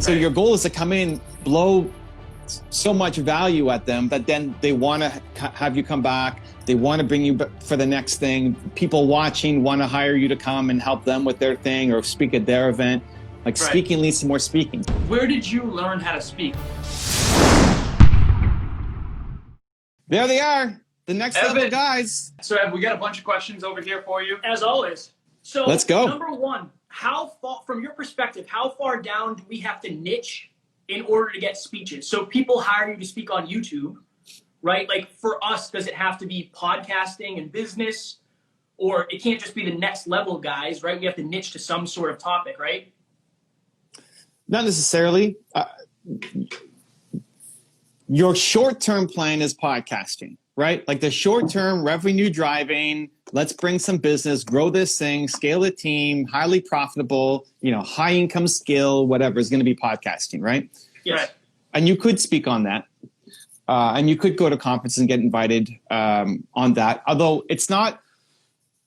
So your goal is to come in, blow so much value at them that then they want to have you come back. They want to bring you for the next thing. People watching want to hire you to come and help them with their thing or speak at their event. Like speaking leads to more speaking. Where did you learn how to speak? There they are, the next level guys. So Ev, we got a bunch of questions over here for you. As always. So let's go. Number one, how far, from your perspective, how far down do we have to niche in order to get speeches? So people hire you to speak on YouTube, right? Like for us, does it have to be podcasting and business? Or it can't just be the next level guys, right? We have to niche to some sort of topic, right? Not necessarily. Your short-term plan is podcasting, right? Like the short-term revenue driving, let's bring some business, grow this thing, scale the team, highly profitable, high income skill, whatever is going to be podcasting, right? Yes. Right. And you could speak on that. And you could go to conferences and get invited on that. Although it's not,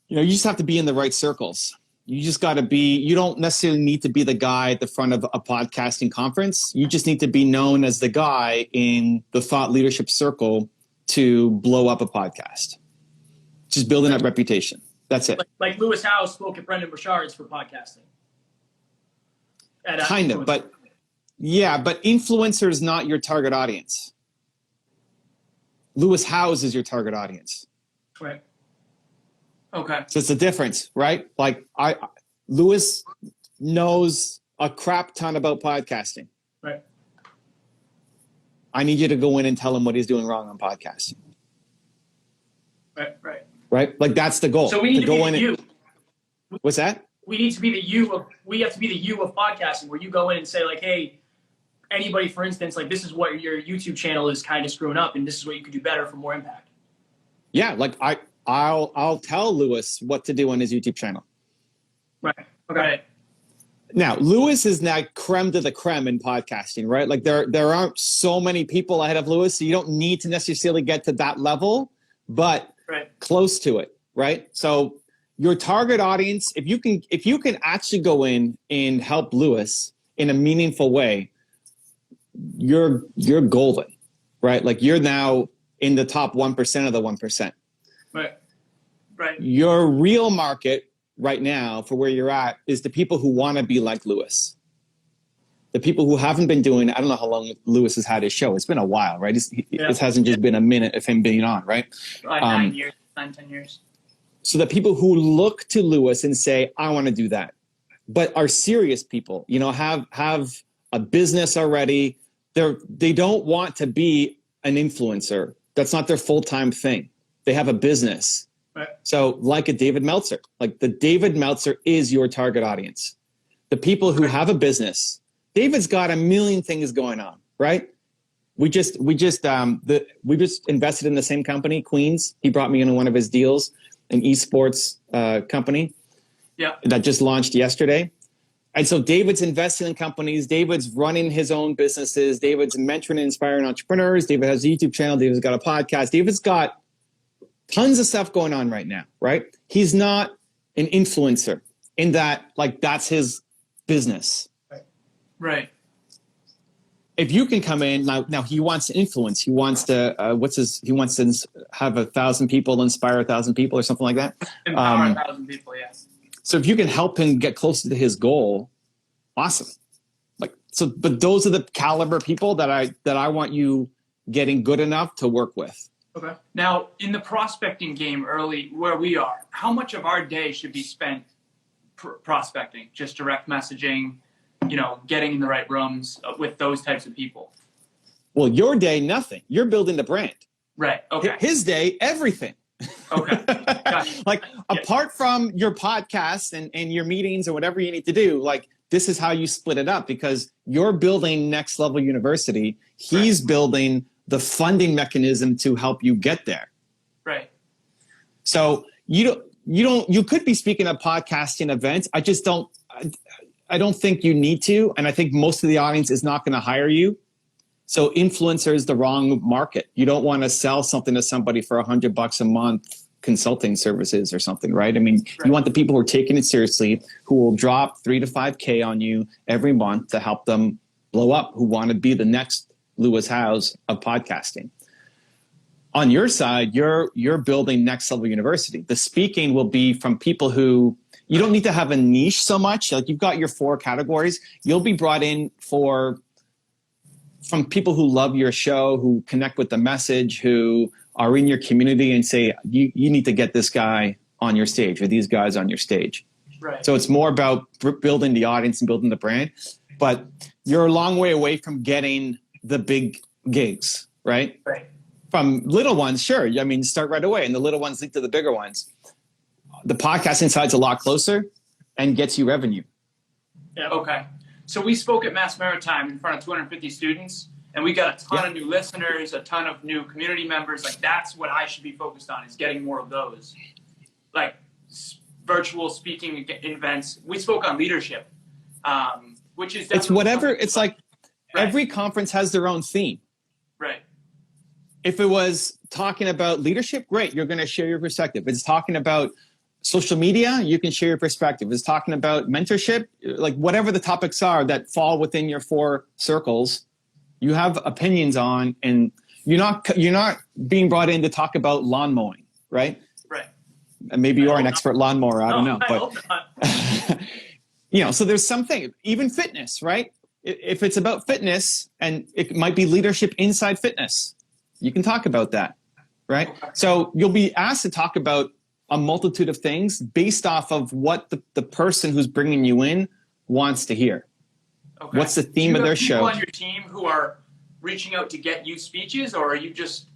you just have to be in the right circles. You just got to be, you don't necessarily need to be the guy at the front of a podcasting conference. You just need to be known as the guy in the thought leadership circle to blow up a podcast. Just building that reputation. That's it. Like Lewis Howe spoke at Brendan Burchard's for podcasting. Kind of, but yeah, but influencer is not your target audience. Lewis Howe's is your target audience. Right. Okay. So it's a difference, right? Like Lewis knows a crap ton about podcasting. Right. I need you to go in and tell him what he's doing wrong on podcasting. Right, right. Right? Like that's the goal. So we need to go in and what's that? We need to be we have to be the you of podcasting, where you go in and say like, hey, anybody, for instance, like this is what your YouTube channel is kind of screwing up and this is what you could do better for more impact. Yeah, like I'll tell Lewis what to do on his YouTube channel. Right. Okay. Now, Lewis is now creme de la creme in podcasting, right? Like there aren't so many people ahead of Lewis, so you don't need to necessarily get to that level, but close to it, right? So your target audience, if you can actually go in and help Lewis in a meaningful way, you're golden, right? Like you're now in the top 1% of the 1%. Right. Right. Your real market right now for where you're at is the people who want to be like Lewis. The people who haven't been doing, I don't know how long Lewis has had his show. It's been a while, right? It hasn't just been a minute of him being on, right? 9 years, 10 years. So the people who look to Lewis and say, I want to do that, but are serious people, have a business already. They don't want to be an influencer. That's not their full-time thing. They have a business. Right. So like a David Meltzer, like the David Meltzer is your target audience. The people who have a business. David's got a million things going on, right? We just invested in the same company, Queens. He brought me into one of his deals, an esports company that just launched yesterday. And so David's investing in companies. David's running his own businesses. David's mentoring and inspiring entrepreneurs. David has a YouTube channel. David's got a podcast. David's got tons of stuff going on right now, right? He's not an influencer in that, like, that's his business. Right. If you can come in now he wants to influence. He wants to he wants to have 1,000 people inspire 1,000 people or something like that. Empower 1,000 people, yes. So if you can help him get closer to his goal, awesome. But those are the caliber people that I want you getting good enough to work with. Okay. Now, in the prospecting game early where we are, how much of our day should be spent prospecting, just direct messaging, getting in the right rooms with those types of people? Well, your day, nothing. You're building the brand. Right. Okay. His day, everything. Okay. Gotcha. Apart from your podcast and your meetings or whatever you need to do, like this is how you split it up because you're building Next Level University. He's building the funding mechanism to help you get there. Right. So you could be speaking at podcasting events. I don't think you need to. And I think most of the audience is not going to hire you. So influencer is the wrong market. You don't want to sell something to somebody for $100 a month consulting services or something, right? I mean, you want the people who are taking it seriously, who will drop 3 to 5K on you every month to help them blow up, who want to be the next Lewis Howes of podcasting. On your side, you're building next level university. The speaking will be from people who you don't need to have a niche so much. Like you've got your 4 categories. You'll be brought in from people who love your show, who connect with the message, who are in your community and say, you need to get this guy on your stage or these guys on your stage. Right. So it's more about building the audience and building the brand. But you're a long way away from getting the big gigs, right? Right. From little ones, sure. I mean, start right away, and the little ones lead to the bigger ones. The podcasting side's a lot closer and gets you revenue. Yeah. Okay. So we spoke at Mass Maritime in front of 250 students, and we got a ton of new listeners, a ton of new community members. Like that's what I should be focused on, is getting more of those. Like virtual speaking events. We spoke on leadership, which is it's whatever. It's like every conference has their own theme. Right. If it was talking about leadership, great, you're going to share your perspective. If it's talking about social media, you can share your perspective. If it's talking about mentorship, like whatever the topics are that fall within your 4 circles, you have opinions on, and you're not being brought in to talk about lawn mowing, right? Right. And maybe you are an expert lawnmower, I don't know. I But hope not. so there's something, even fitness, right? If it's about fitness, and it might be leadership inside fitness, you can talk about that, right? Okay. So you'll be asked to talk about a multitude of things based off of what the person who's bringing you in wants to hear. Okay. What's the theme of their show? Do you have people on your team who are reaching out to get you speeches, or are you just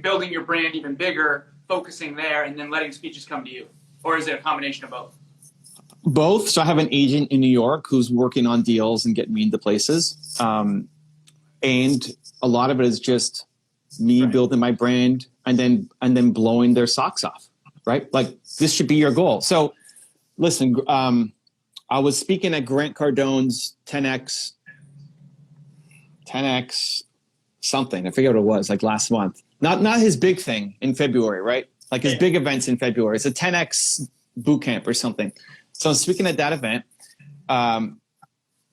building your brand even bigger, focusing there, and then letting speeches come to you? Or is it a combination of both? Both. So I have an agent in New York who's working on deals and getting me into places. And a lot of it is just me building my brand and then blowing their socks off, right? Like this should be your goal. So listen, I was speaking at Grant Cardone's 10X something. I forget what it was, like last month. Not his big thing in February, right? Like his big events in February. It's a 10X boot camp or something. So I'm speaking at that event.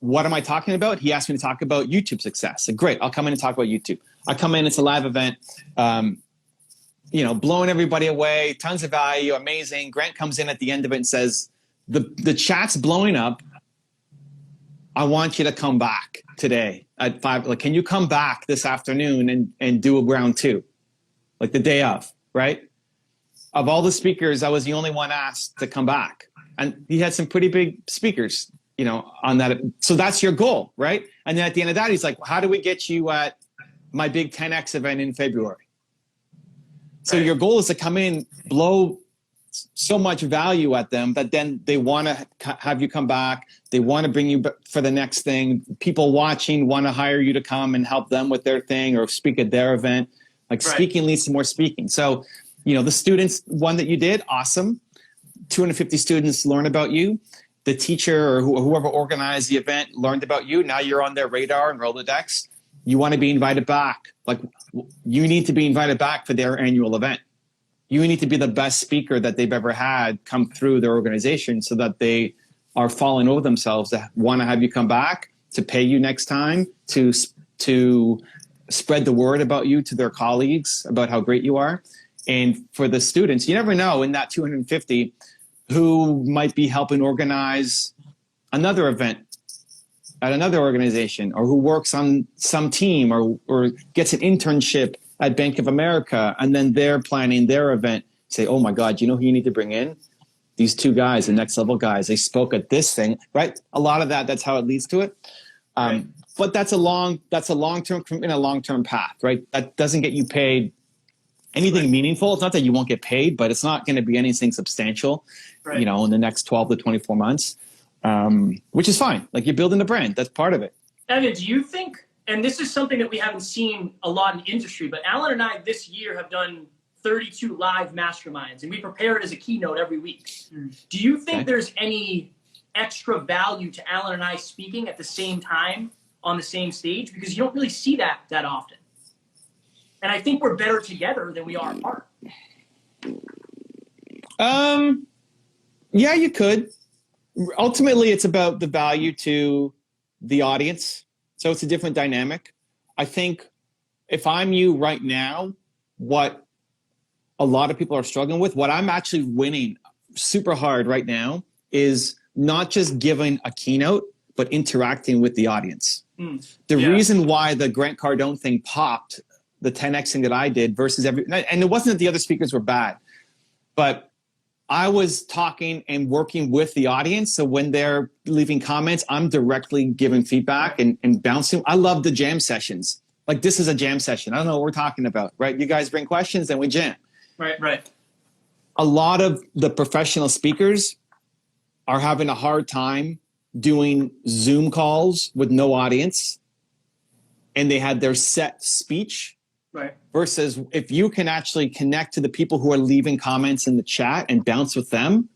What am I talking about? He asked me to talk about YouTube success. So great, I'll come in and talk about YouTube. I come in, it's a live event, blowing everybody away, tons of value, amazing. Grant comes in at the end of it and says, the chat's blowing up. I want you to come back today at 5. Like, can you come back this afternoon and do a round 2? Like the day of, right? Of all the speakers, I was the only one asked to come back. And he had some pretty big speakers, on that. So that's your goal, right? And then at the end of that, he's like, how do we get you at my big 10X event in February? So your goal is to come in, blow so much value at them that then they want to have you come back. They want to bring you for the next thing. People watching want to hire you to come and help them with their thing or speak at their event. Like speaking leads to more speaking. So, the students one that you did, awesome. 250 students learn about you. The teacher or whoever organized the event learned about you. Now you're on their radar and Rolodex. You want to be invited back. Like you need to be invited back for their annual event. You need to be the best speaker that they've ever had come through their organization so that they are falling over themselves to want to have you come back, to pay you next time, to spread the word about you to their colleagues about how great you are. And for the students, you never know in that 250 who might be helping organize another event at another organization, or who works on some team or gets an internship at Bank of America, and then they're planning their event. Say, oh my God, who you need to bring in? These 2 guys, the next level guys, they spoke at this thing, right? A lot of that's how it leads to it. But that's a long-term path, right? That doesn't get you paid anything meaningful. It's not that you won't get paid, but it's not going to be anything substantial, in the next 12 to 24 months, which is fine. Like you're building a brand. That's part of it. Evan, do you think, and this is something that we haven't seen a lot in the industry, but Alan and I this year have done 32 live masterminds, and we prepare it as a keynote every week. Do you think there's any extra value to Alan and I speaking at the same time on the same stage? Because you don't really see that often. And I think we're better together than we are apart. Yeah, you could. Ultimately, it's about the value to the audience. So it's a different dynamic. I think if I'm you right now, what a lot of people are struggling with, what I'm actually winning super hard right now is not just giving a keynote, but interacting with the audience. The reason why the Grant Cardone thing popped, the 10X thing that I did versus and it wasn't that the other speakers were bad, but I was talking and working with the audience. So when they're leaving comments, I'm directly giving feedback and bouncing. I love the jam sessions. Like, this is a jam session. I don't know what we're talking about, right? You guys bring questions and we jam. Right. A lot of the professional speakers are having a hard time doing Zoom calls with no audience, and they had their set speech. Right. Versus if you can actually connect to the people who are leaving comments in the chat and bounce with them.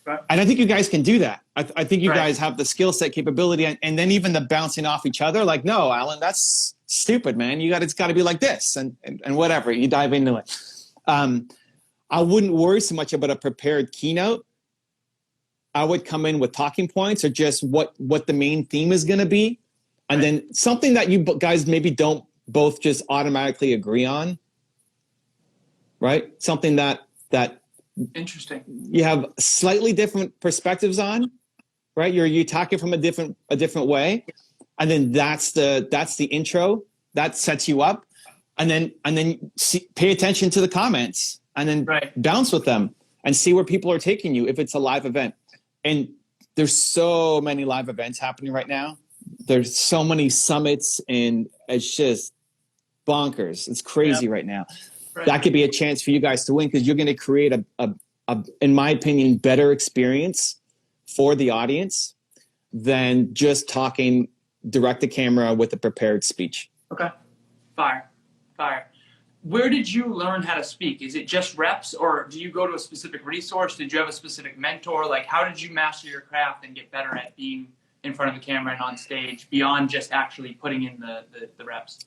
Right. And I think you guys can do that. I think you guys have the skill set, capability, and then even the bouncing off each other. Like, no, Alan, that's stupid, man. It's got to be like this and whatever. You dive into it. I wouldn't worry so much about a prepared keynote. I would come in with talking points or just what the main theme is going to be. And then something that you guys maybe don't both just automatically agree on, right? Something that interesting. You have slightly different perspectives on, right? You're talking from a different way, and then that's the intro that sets you up, and then pay attention to the comments, and then bounce with them and see where people are taking you if it's a live event. And there's so many live events happening right now. There's so many summits, and it's just bonkers. It's crazy right now. That could be a chance for you guys to win, because you're going to create a, in my opinion, better experience for the audience than just talking direct to camera with a prepared speech. Okay. Fire. Where did you learn how to speak? Is it just reps, or do you go to a specific resource? Did you have a specific mentor? Like, how did you master your craft and get better at being in front of the camera and on stage beyond just actually putting in the reps?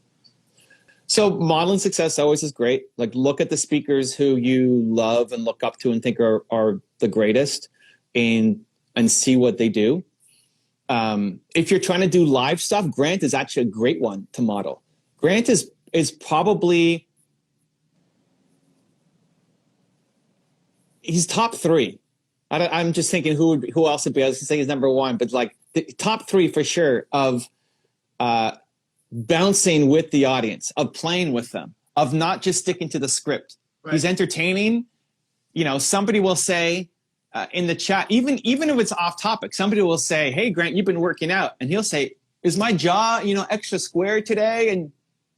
So modeling success always is great. Like, look at the speakers who you love and look up to and think are the greatest, and see what they do. If you're trying to do live stuff, Grant is actually a great one to model. Grant is probably, he's top 3. I'm just thinking who else would be. I was going to say he's number 1, but like the top 3 for sure of bouncing with the audience, of playing with them, of not just sticking to the script. He's entertaining. Somebody will say in the chat, even if it's off topic, somebody will say, "Hey, Grant, you've been working out," and he'll say, "Is my jaw, extra square today?"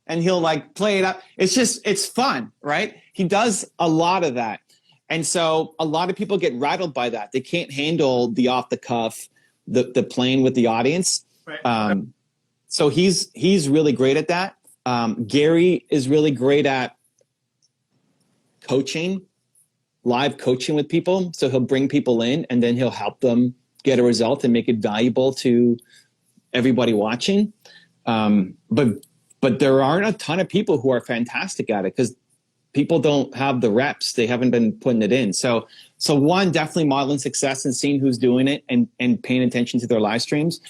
And he'll like play it up. It's fun, right? He does a lot of that. And so a lot of people get rattled by that. They can't handle the off the cuff, the playing with the audience. So he's really great at that. Gary is really great at coaching, live coaching with people. So he'll bring people in and then he'll help them get a result and make it valuable to everybody watching. But there aren't a ton of people who are fantastic at it, because people don't have the reps. They haven't been putting it in. So one, definitely modeling success and seeing who's doing it and paying attention to their live streams.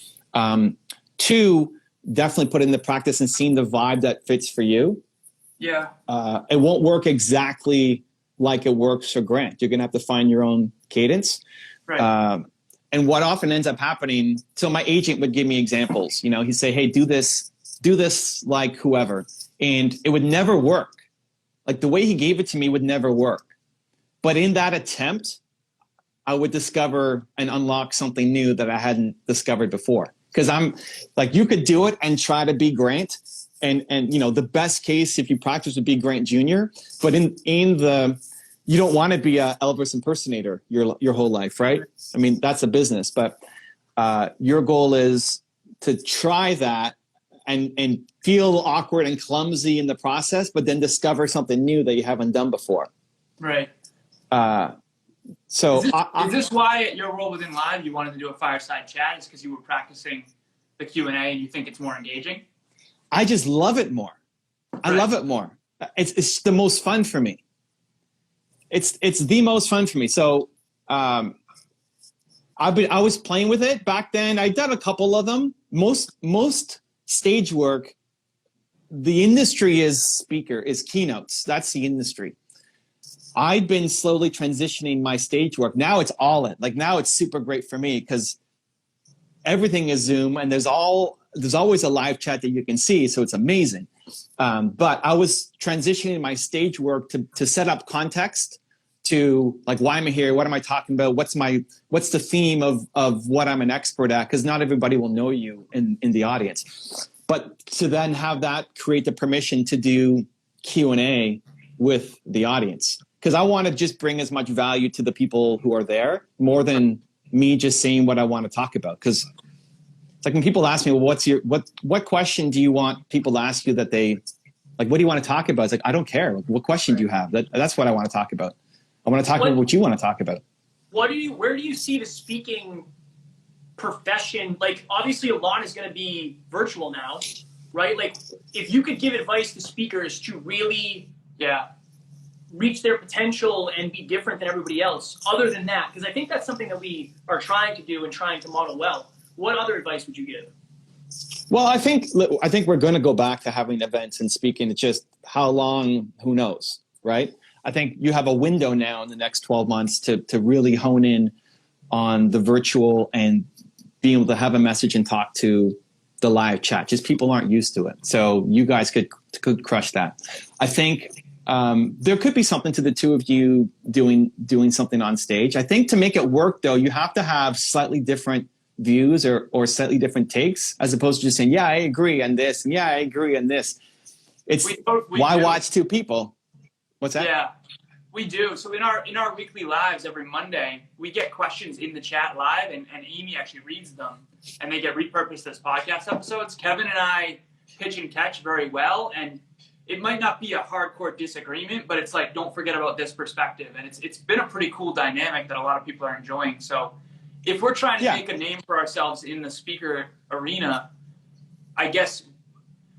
2, definitely put in the practice and seeing the vibe that fits for you. Yeah. It won't work exactly like it works for Grant. You're going to have to find your own cadence. Right. And what often ends up happening, so my agent would give me examples. He'd say, "Hey, do this like whoever." And it would never work. Like, the way he gave it to me would never work. But in that attempt, I would discover and unlock something new that I hadn't discovered before. Because I'm like, you could do it and try to be Grant. And the best case, if you practice, would be Grant Jr. But you don't want to be a Elvis impersonator your whole life, right? I mean, that's a business. But your goal is to try that and feel awkward and clumsy in the process, but then discover something new that you haven't done before. Right. So is this why at your role within Live you wanted to do a fireside chat? Is because you were practicing the Q&A and you think it's more engaging? I just love it more. I love it more. It's the most fun for me. It's the most fun for me. So I was playing with it back then. I'd done a couple of them. Most stage work, the industry is keynotes. That's the industry. I've been slowly transitioning my stage work. Now it's all in. Like now it's super great for me because everything is Zoom and there's always a live chat that you can see. So it's amazing. But I was transitioning my stage work to set up context to like, why am I here? What am I talking about? What's the theme of what I'm an expert at? Because not everybody will know you in the audience. But to then have that create the permission to do Q&A with the audience. Because I want to just bring as much value to the people who are there more than me just saying what I want to talk about. Because it's like when people ask me, well, what question do you want people to ask you that they, like, what do you want to talk about? It's like, I don't care. What question do you have? That's what I want to talk about. I want to talk about what you want to talk about. Where do you see the speaking profession? Like, obviously a lot is going to be virtual now, right? Like, if you could give advice to speakers to really reach their potential and be different than everybody else, other than that, because I think that's something that we are trying to do and trying to model well. What other advice would you give? Well, I think we're going to go back to having events and speaking. It's just how long, who knows, right? I think you have a window now in the next 12 months to really hone in on the virtual and being able to have a message and talk to the live chat. Just people aren't used to it. So you guys could crush that. I think there could be something to the two of you doing something on stage. I think to make it work, though, you have to have slightly different views or slightly different takes, as opposed to just saying, yeah, I agree on this, and yeah, I agree on this. It's why watch two people? What's that? Yeah, we do. So in our weekly lives every Monday, we get questions in the chat live, and Amy actually reads them, and they get repurposed as podcast episodes. Kevin and I pitch and catch very well, and it might not be a hardcore disagreement, but it's like, don't forget about this perspective. And it's been a pretty cool dynamic that a lot of people are enjoying. So if we're trying to make a name for ourselves in the speaker arena, I guess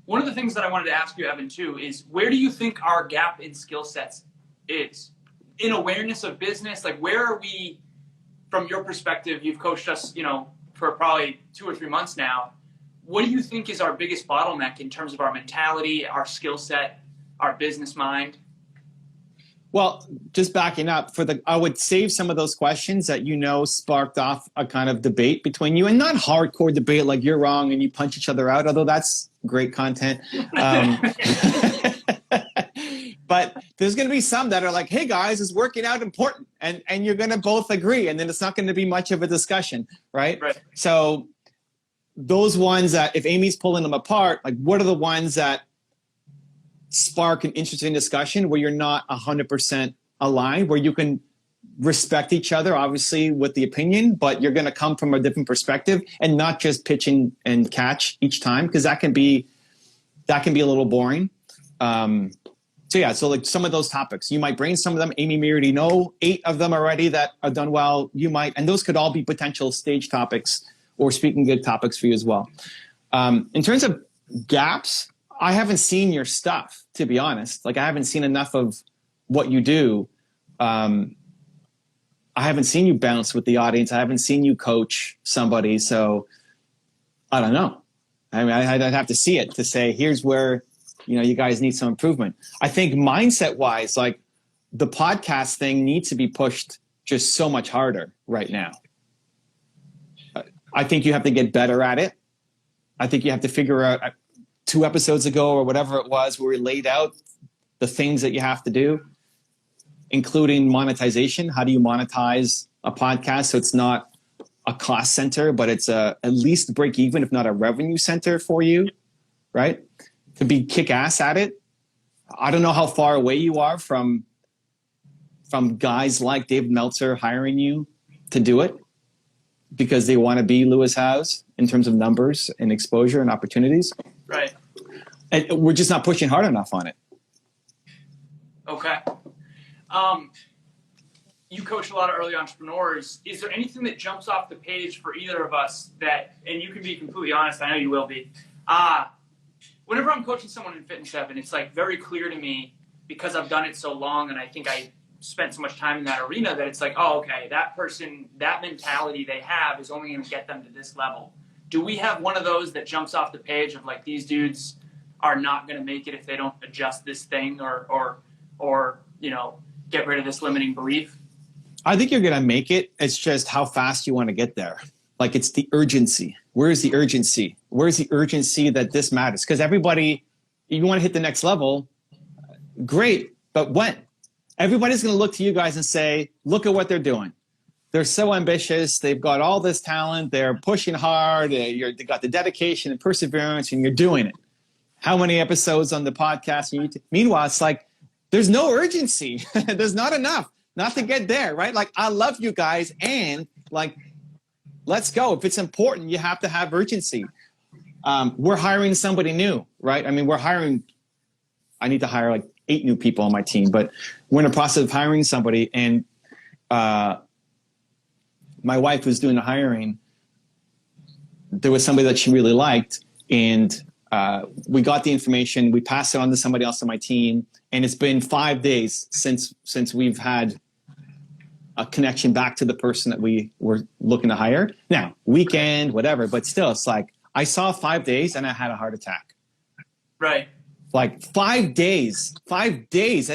one of the things that I wanted to ask you, Evan, too, is where do you think our gap in skill sets is? In awareness of business, like where are we, from your perspective, you've coached us, for probably 2 or 3 months now. What do you think is our biggest bottleneck in terms of our mentality, our skill set, our business mind? Well, just backing up I would save some of those questions that sparked off a kind of debate between you, and not hardcore debate like you're wrong and you punch each other out, although that's great content. But there's going to be some that are like, hey guys, is working out important? And you're going to both agree, and then it's not going to be much of a discussion, right? So those ones that, if Amy's pulling them apart, like what are the ones that spark an interesting discussion where you're not 100% aligned, where you can respect each other, obviously, with the opinion, but you're going to come from a different perspective and not just pitching and catch each time, because that can be a little boring. So like some of those topics, you might bring some of them. Amy may already know 8 of them already that are done well. You might, and those could all be potential stage topics or speaking good topics for you as well. In terms of gaps, I haven't seen your stuff, to be honest. Like I haven't seen enough of what you do. I haven't seen you bounce with the audience. I haven't seen you coach somebody. So I don't know. I mean, I'd have to see it to say, here's where, you guys need some improvement. I think mindset wise, like the podcast thing needs to be pushed just so much harder right now. I think you have to get better at it. I think you have to figure out 2 episodes ago or whatever it was, where we laid out the things that you have to do, including monetization. How do you monetize a podcast so it's not a cost center, but it's at least break even, if not a revenue center for you, right? To be kick-ass at it. I don't know how far away you are from guys like Dave Meltzer hiring you to do it because they want to be Lewis Howes in terms of numbers and exposure and opportunities. Right. And we're just not pushing hard enough on it. Okay. You coach a lot of early entrepreneurs. Is there anything that jumps off the page for either of us that, and you can be completely honest, I know you will be, whenever I'm coaching someone in Fitness, Evan, it's like very clear to me, because I've done it so long and I think I spent so much time in that arena, that it's like, oh, okay, that person, that mentality they have is only going to get them to this level. do we have one of those that jumps off the page of like, these dudes are not going to make it if they don't adjust this thing or you know, get rid of this limiting belief? I think you're going to make it. It's just how fast you want to get there. Like, it's the urgency. Where's the urgency? Where's the urgency that this matters? Because everybody, you want to hit the next level, great, but when? Everybody's going to look to you guys and say, look at what they're doing. They're so ambitious. They've got all this talent. They're pushing hard. They got the dedication and perseverance, and you're doing it. How many episodes on the podcast? Meanwhile, it's like, there's no urgency. There's not enough, not to get there, right? Like, I love you guys, and like, let's go. If it's important, you have to have urgency. We're hiring somebody new, right? I mean, I need to hire like 8 new people on my team, but we're in the process of hiring somebody, and my wife was doing the hiring. There was somebody that she really liked, and we got the information. We passed it on to somebody else on my team, and it's been 5 days since we've had a connection back to the person that we were looking to hire. Now, weekend, whatever, but still, it's like, I saw 5 days and I had a heart attack. Right. Like 5 days, 5 days.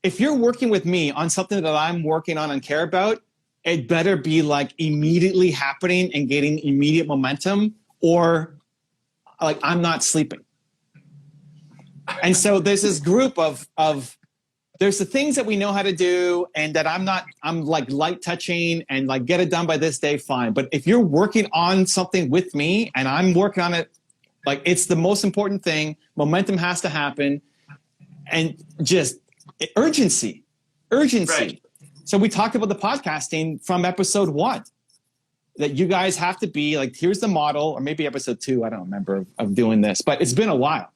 If you're working with me on something that I'm working on and care about, it better be like immediately happening and getting immediate momentum, or like, I'm not sleeping. And so there's this group of there's the things that we know how to do, and that I'm like light touching and like, get it done by this day, fine. But if you're working on something with me and I'm working on it, like, it's the most important thing. Momentum has to happen, and just urgency. Right. So we talked about the podcasting from episode 1, that you guys have to be like, here's the model, or maybe episode 2. I don't remember of doing this, but it's been a while.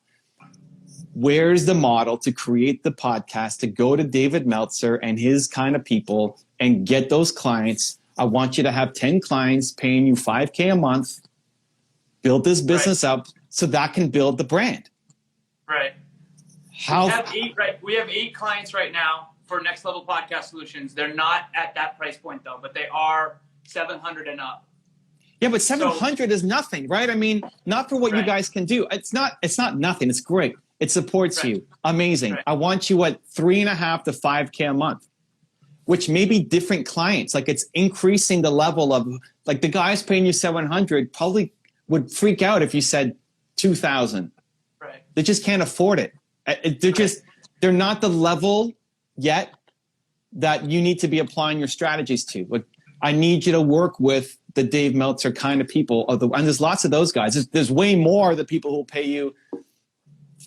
Where's the model to create the podcast, to go to David Meltzer and his kind of people and get those clients? I want you to have 10 clients paying you $5,000 a month, build this business up so that can build the brand. Right. We have 8 clients right now for Next Level Podcast Solutions. They're not at that price point though, but they are 700 and up. Yeah, but 700 is nothing, right? I mean, not for what you guys can do. It's not nothing. It's great. It supports you. Amazing. Right. I want you at $3,500 to $5,000 a month, which may be different clients. Like, it's increasing the level of, like, the guys paying you 700 probably would freak out if you said 2,000. Right. They just can't afford it. They're not the level yet that you need to be applying your strategies to. Like, I need you to work with the Dave Meltzer kind of people, and there's lots of those guys. There's way more the people who will pay you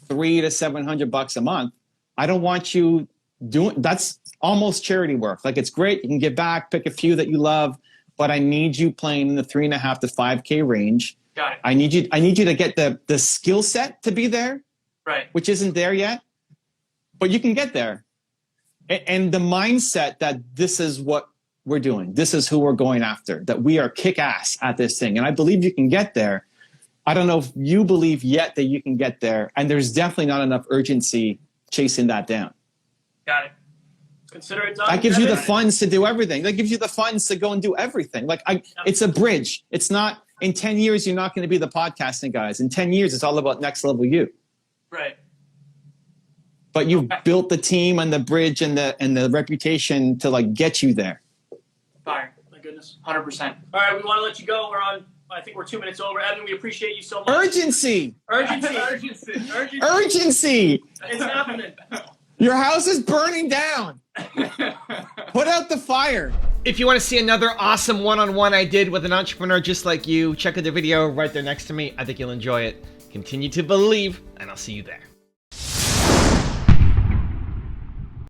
$300 to $700 a month. I don't want you doing, that's almost charity work. Like, it's great, you can give back, pick a few that you love, but I need you playing in the $3,500 to $5,000 range. Got it. I need you to get the skill set to be there, right? Which isn't there yet, but you can get there. And the mindset that this is what we're doing, this is who we're going after, that we are kick-ass at this thing, and I believe you can get there. I don't know if you believe yet that you can get there, and there's definitely not enough urgency chasing that down. Got it. Consider it done. That gives you the funds to do everything. That gives you the funds to go and do everything. Like, it's a bridge. It's not, in 10 years, you're not going to be the podcasting guys. In 10 years, it's all about next level you. Right. But you've built the team and the bridge and the reputation to, like, get you there. Fire. My goodness. 100%. All right, we want to let you go. I think we're 2 minutes over. Evan, we appreciate you so much. Urgency. Urgency. It's happening. Your house is burning down. Put out the fire. If you want to see another awesome one-on-one I did with an entrepreneur just like you, check out the video right there next to me. I think you'll enjoy it. Continue to believe, and I'll see you there.